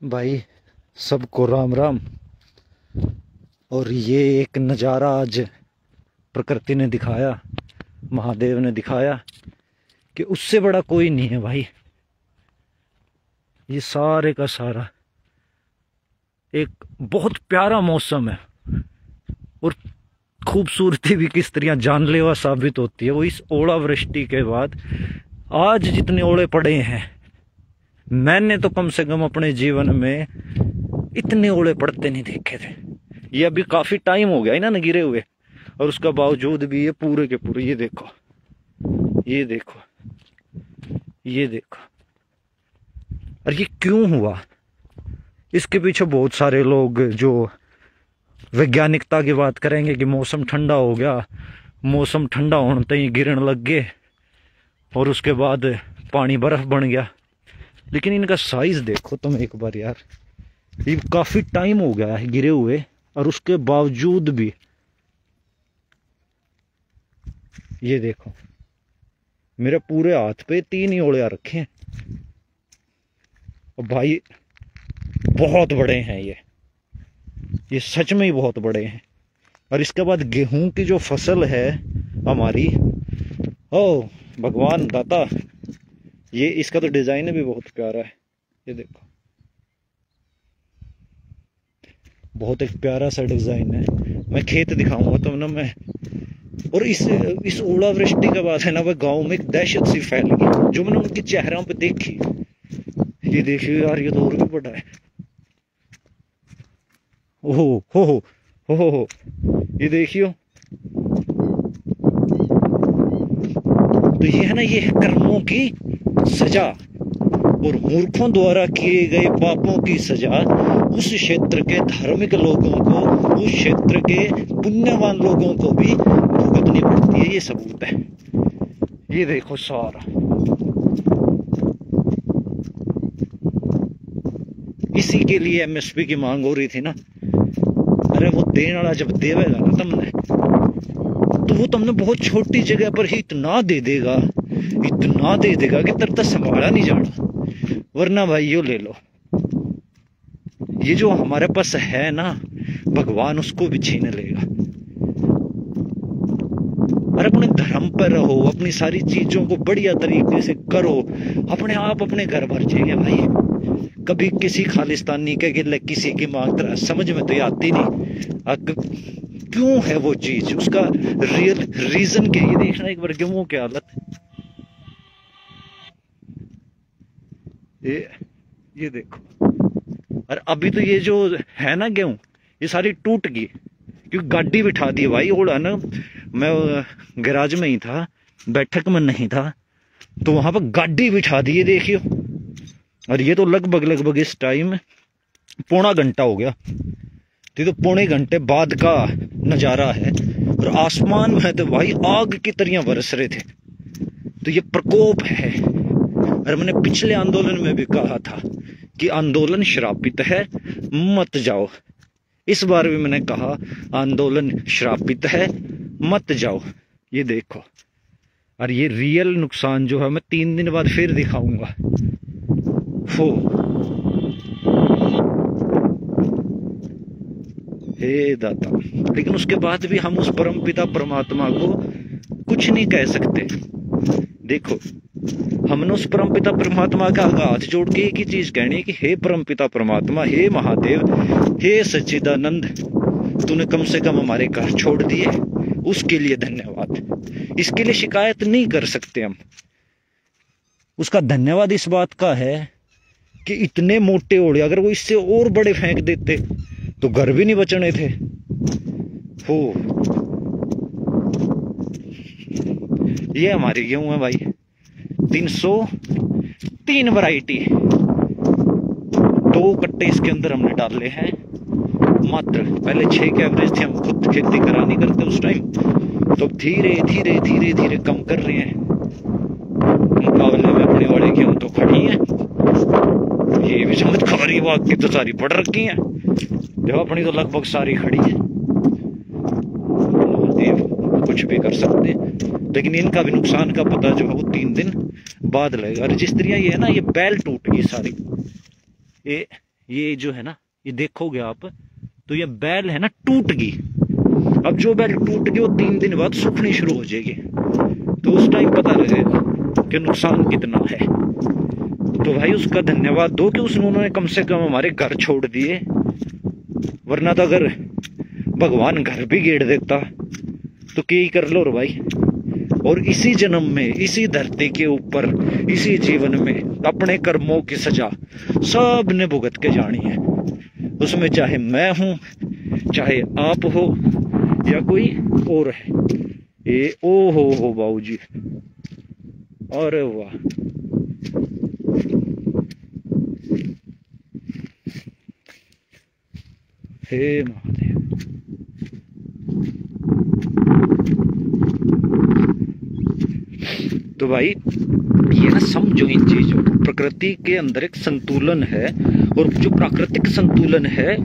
भाई सबको राम राम। और ये एक नज़ारा आज प्रकृति ने दिखाया, महादेव ने दिखाया कि उससे बड़ा कोई नहीं है भाई। ये सारे का सारा एक बहुत प्यारा मौसम है और खूबसूरती भी किस तरह जानलेवा साबित होती है वो इस ओलावृष्टि के बाद। आज जितने ओले पड़े हैं, मैंने तो कम से कम अपने जीवन में इतने ओले पड़ते नहीं देखे थे। ये अभी काफी टाइम हो गया है ना गिरे हुए, और उसका बावजूद भी ये पूरे के पूरे, ये देखो, ये देखो, ये देखो। और ये क्यों हुआ, इसके पीछे बहुत सारे लोग जो वैज्ञानिकता की बात करेंगे कि मौसम ठंडा हो गया, मौसम ठंडा होने ही गिरने लग गए और उसके बाद पानी बर्फ बन गया। लेकिन इनका साइज देखो तुम एक बार यार, ये काफी टाइम हो गया है गिरे हुए और उसके बावजूद भी ये देखो, मेरे पूरे हाथ पे 3 ही ओले रखे हैं और भाई बहुत बड़े हैं ये सच में ही बहुत बड़े हैं। और इसके बाद गेहूं की जो फसल है हमारी, ओ भगवान दाता, ये इसका तो डिजाइन भी बहुत प्यारा है। ये देखो, बहुत एक प्यारा सा डिजाइन है। मैं खेत दिखाऊंगा तुम ना मैं। और इस ओलावृष्टि के बाद है ना, वह गांव में एक दहशत सी फैल गई जो मैंने उनके चेहरों पे देखी। ये देखिए यार, ये तो और भी बड़ा है। ओहो हो, ये देखियो। तो ये है ना, ये है कर्मों की सजा और मूर्खों द्वारा किए गए पापों की सजा उस क्षेत्र के धार्मिक लोगों को, उस क्षेत्र के पुण्यवान लोगों को भी भुगतनी पड़ती है। ये सबूत है, ये देखो सारा। इसी के लिए एमएसपी की मांग हो रही थी ना। अरे वो देने वाला जब देवेगा ना तुमने, तो वो तुमने बहुत छोटी जगह पर ही इतना दे देगा, इतना दे देगा कि तरता संभाला नहीं जाना। वरना भाई यो ले लो, ये जो हमारे पास है ना, भगवान उसको भी छीन लेगा। और अपने धर्म पर रहो, अपनी सारी चीजों को बढ़िया तरीके से करो, अपने आप अपने घर भर जाएंगे भाई। कभी किसी खालिस्तानी के गिले किसी की मांग तरह समझ में तो ये आती नहीं। क्यों है वो चीज, उसका रियल रीजन क्या। ये देखना एक बार गेहूं की हालत, ये देखो। और अभी तो ये जो है ना गेहूं, ये सारी टूट गई क्योंकि गाड़ी बिठा दी भाई। ओला ना, मैं गैराज में ही था, बैठक में नहीं था, तो वहां पर गाड़ी बिठा दी, ये देखियो। और ये तो लगभग इस टाइम 1.25 घंटा हो गया। तो 1.25 घंटे बाद का नजारा है और आसमान में तो भाई आग की तरह बरस रहे थे। तो ये प्रकोप है। और मैंने पिछले आंदोलन में भी कहा था कि आंदोलन श्रापित है, मत जाओ। इस बार भी मैंने कहा आंदोलन श्रापित है, मत जाओ। ये देखो, और ये रियल नुकसान जो है मैं 3 दिन बाद फिर दिखाऊंगा। हो हे दाता। लेकिन उसके बाद भी हम उस परमपिता परमात्मा को कुछ नहीं कह सकते। देखो, हमने उस परमपिता परमात्मा का हाथ जोड़ के एक ही चीज कहनी है कि हे परमपिता परमात्मा, हे महादेव, हे सच्चिदानंद, तूने कम से कम हमारे घर छोड़ दिए, उसके लिए धन्यवाद। इसके लिए शिकायत नहीं कर सकते हम। उसका धन्यवाद इस बात का है कि इतने मोटे ओले, अगर वो इससे और बड़े फेंक देते तो घर भी नहीं बचने थे। हो, ये हमारी गेहूं है भाई, 303 वैरायटी, 2 कट्टे इसके अंदर हमने डाले हैं मात्र। पहले 6 के एवरेज थे, हम खुद खेती करा नहीं करते उस टाइम, तो धीरे धीरे धीरे धीरे कम कर रहे हैं। मुकाबले में अपने वाले गेहूं तो खड़ी है, ये भी चमत्कारी वाक की तो सारी पड़ रखी है। देखो, अपनी तो लगभग सारी खड़ी है। कुछ भी कर सकते हैं, लेकिन इनका भी नुकसान का पता जो है वो 3 दिन बाद लगेगा। और जिस तरह ये है ना, ये बैल टूट गई सारी, ये जो है ना, ये देखोगे आप तो ये बैल है ना टूट गई। अब जो बैल टूट गई वो 3 दिन बाद सूखनी शुरू हो जाएगी, तो उस टाइम पता लगेगा कि नुकसान कितना है। तो भाई उसका धन्यवाद दो कि उन्होंने कम से कम हमारे घर छोड़ दिए, वरना तो अगर भगवान घर भी गेड़ देता तो क्या ही कर लो रे भाई। और इसी जन्म में, इसी धरती के ऊपर, इसी जीवन में अपने कर्मों की सजा सब ने भुगत के जानी है। उसमें चाहे मैं हूं, चाहे आप हो, या कोई और है। ये ओ हो बाबूजी, अरे वाह। हे महादेव। तो भाई ये ना समझो इन चीजों, प्रकृति के अंदर एक संतुलन है, और जो प्राकृतिक संतुलन है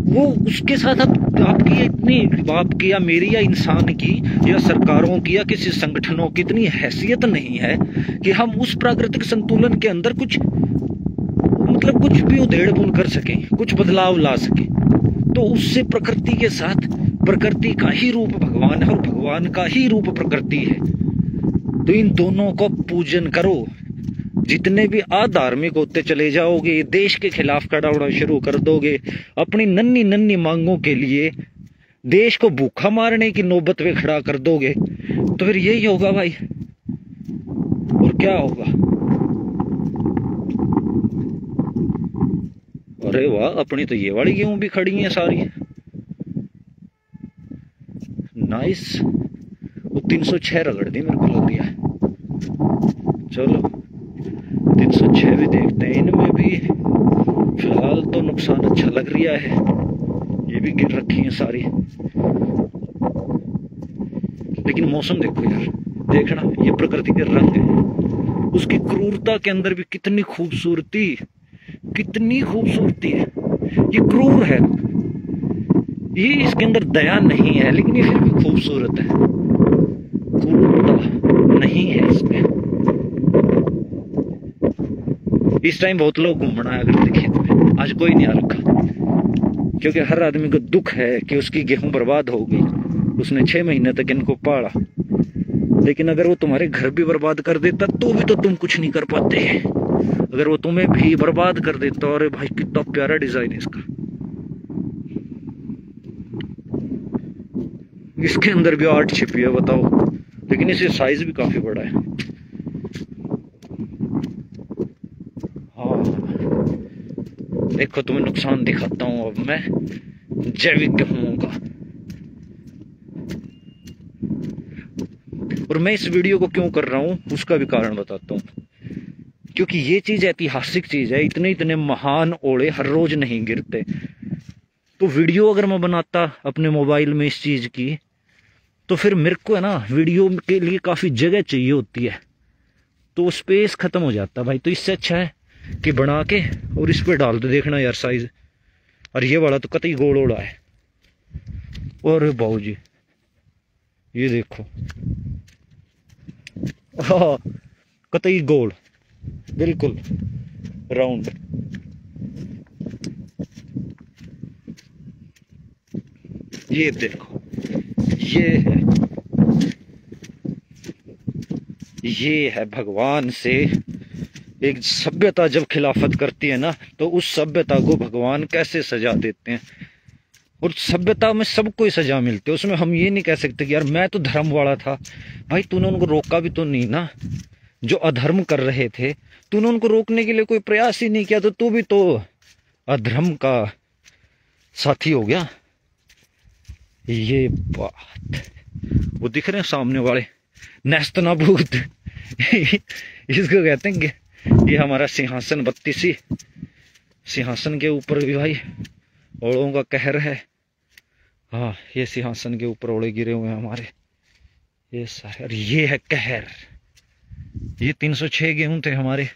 वो उसके साथ आपकी इतनी, आपकी या मेरी या इंसान की या सरकारों की या किसी संगठनों की इतनी हैसियत नहीं है कि हम उस प्राकृतिक संतुलन के अंदर कुछ मतलब कुछ भी उधेड़ बुन कर सके, कुछ बदलाव ला सके। तो उससे प्रकृति के साथ, प्रकृति का ही रूप भगवान है और भगवान का ही रूप प्रकृति है। तो इन दोनों को पूजन करो। जितने भी अधार्मिक होते चले जाओगे, देश के खिलाफ खड़ा होना शुरू कर दोगे, अपनी नन्ही नन्ही मांगों के लिए देश को भूखा मारने की नौबत में खड़ा कर दोगे, तो फिर यही होगा भाई, और क्या होगा। अरे वाह, अपनी तो ये वाली गेहूं भी खड़ी है सारी, नाइस। वो 306 रगड़ दी मेरे को लग दिया। चलो 306 भी देखते हैं। इनमें भी फिलहाल तो नुकसान अच्छा लग रहा है, ये भी गिर रखी है सारी। लेकिन मौसम देखो यार, देखना ये प्रकृति के रंग है, उसकी क्रूरता के अंदर भी कितनी खूबसूरती, कितनी खूबसूरती है। ये क्रूर है, ये इसके अंदर दया नहीं है, लेकिन ये फिर भी खूबसूरत है। क्रूरता नहीं है इसमें। इस टाइम बहुत लोग घूमना है अगर खेत में, आज कोई नहीं आ रखा, क्योंकि हर आदमी को दुख है कि उसकी गेहूं बर्बाद हो गई, उसने 6 महीने तक इनको पाला। लेकिन अगर वो तुम्हारे घर भी बर्बाद कर देता तो भी तो तुम कुछ नहीं कर पाते। अगर वो तुम्हें भी बर्बाद कर देता, अरे भाई कितना प्यारा डिजाइन है इसका, इसके अंदर भी आर्ट छिपी है बताओ। लेकिन इसका साइज भी काफी बड़ा है। हाँ देखो, तुम्हें नुकसान दिखाता हूं अब मैं जैविक गेहूं का। और मैं इस वीडियो को क्यों कर रहा हूं उसका भी कारण बताता हूं, क्योंकि ये चीज ऐतिहासिक चीज है। इतने इतने महान ओले हर रोज नहीं गिरते। तो वीडियो अगर मैं बनाता अपने मोबाइल में इस चीज की, तो फिर मेरे को है ना वीडियो के लिए काफी जगह चाहिए होती है, तो स्पेस खत्म हो जाता भाई। तो इससे अच्छा है कि बना के और इस पे डाल दो। देखना यार साइज, और ये वाला तो कतई गोल ओड़ा है। और बाबू जी ये देखो, हाँ कतई गोल, बिल्कुल राउंड। ये देखो, ये है भगवान से एक सभ्यता जब खिलाफत करती है ना, तो उस सभ्यता को भगवान कैसे सजा देते हैं। और सभ्यता में सबको ही सजा मिलती है, उसमें हम ये नहीं कह सकते कि यार मैं तो धर्म वाला था। भाई तूने उनको रोका भी तो नहीं ना, जो अधर्म कर रहे थे तूने उनको रोकने के लिए कोई प्रयास ही नहीं किया, तो तू भी तो अधर्म का साथी हो गया। ये बात, वो दिख रहे हैं सामने वाले नेस्तनाबूत इसको कहते हैं कि ये हमारा सिंहासन 32 सिंहासन के ऊपर भी भाई ओलों का कहर है। हाँ ये सिंहासन के ऊपर ओले गिरे हुए हैं हमारे, ये सारे। और ये है कहर, ये 306 गेहूं थे हमारे।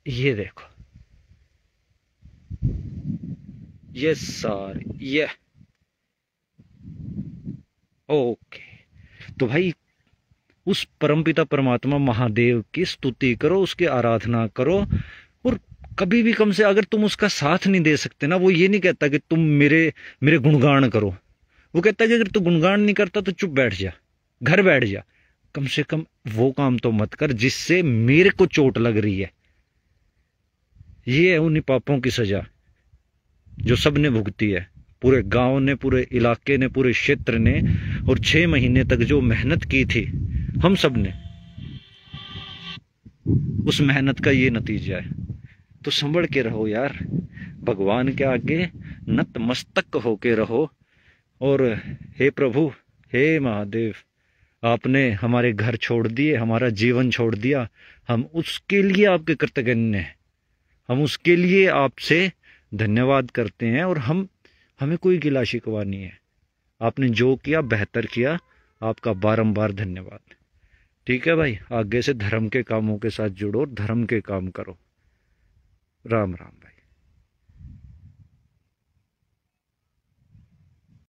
ये देखो ये सारे, ये ओके। तो भाई उस परमपिता परमात्मा महादेव की स्तुति करो, उसकी आराधना करो, और कभी भी कम से, अगर तुम उसका साथ नहीं दे सकते ना, वो ये नहीं कहता कि तुम मेरे मेरे गुणगान करो। वो कहता है कि अगर तू गुणगान नहीं करता तो चुप बैठ जा, घर बैठ जा, कम से कम वो काम तो मत कर जिससे मेरे को चोट लग रही है। ये है उन्हीं पापों की सजा जो सबने भुगती है, पूरे गांव ने, पूरे इलाके ने, पूरे क्षेत्र ने, और 6 महीने तक जो मेहनत की थी हम सब ने, उस मेहनत का ये नतीजा है। तो संभल के रहो यार, भगवान के आगे नतमस्तक होके रहो। और हे प्रभु, हे महादेव, आपने हमारे घर छोड़ दिए, हमारा जीवन छोड़ दिया, हम उसके लिए आपके कृतज्ञ हैं, हम उसके लिए आपसे धन्यवाद करते हैं। और हमें कोई गिला शिकवा नहीं है, आपने जो किया बेहतर किया, आपका बारंबार धन्यवाद। ठीक है भाई, आगे से धर्म के कामों के साथ जुड़ो और धर्म के काम करो। राम राम।